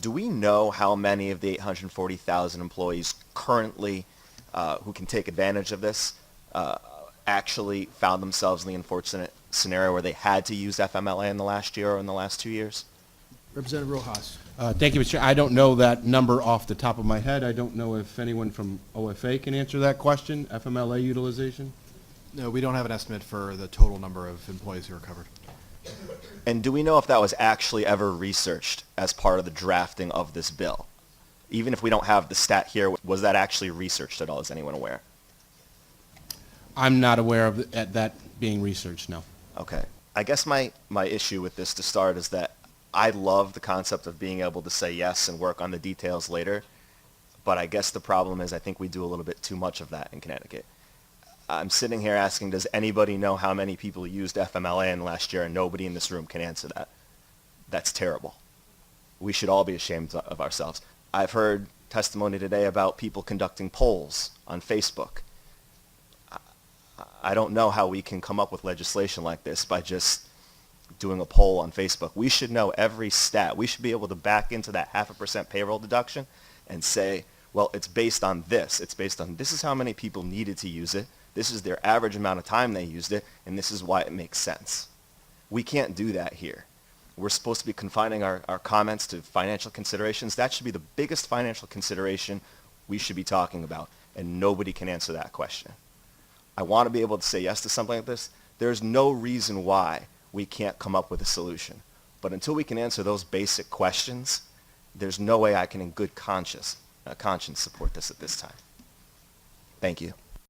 Do we know how many of the 840,000 employees currently who can take advantage of this actually found themselves in the unfortunate scenario where they had to use FMLA in the last year or in the last 2 years? Representative Rojas. Thank you, Mr. Chair. I don't know that number off the top of my head. I don't know if anyone from OFA can answer that question, FMLA utilization. No, we don't have an estimate for the total number of employees who are covered. And do we know if that was actually ever researched as part of the drafting of this bill? Even if we don't have the stat here, was that actually researched at all? Is anyone aware? I'm not aware of that being researched, no. Okay. I guess my issue with this to start is that I love the concept of being able to say yes and work on the details later, but I guess the problem is I think we do a little bit too much of that in Connecticut. I'm sitting here asking, does anybody know how many people used FMLA in last year, and nobody in this room can answer that. That's terrible. We should all be ashamed of ourselves. I've heard testimony today about people conducting polls on Facebook. I don't know how we can come up with legislation like this by just doing a poll on Facebook. We should know every stat. We should be able to back into that 0.5% payroll deduction and say, well, it's based on this. It's based on this is how many people needed to use it. This is their average amount of time they used it, and this is why it makes sense. We can't do that here. We're supposed to be confining our comments to financial considerations. That should be the biggest financial consideration we should be talking about, and nobody can answer that question. I want to be able to say yes to something like this. There's no reason why we can't come up with a solution. But until we can answer those basic questions, there's no way I can in good conscience support this at this time. Thank you.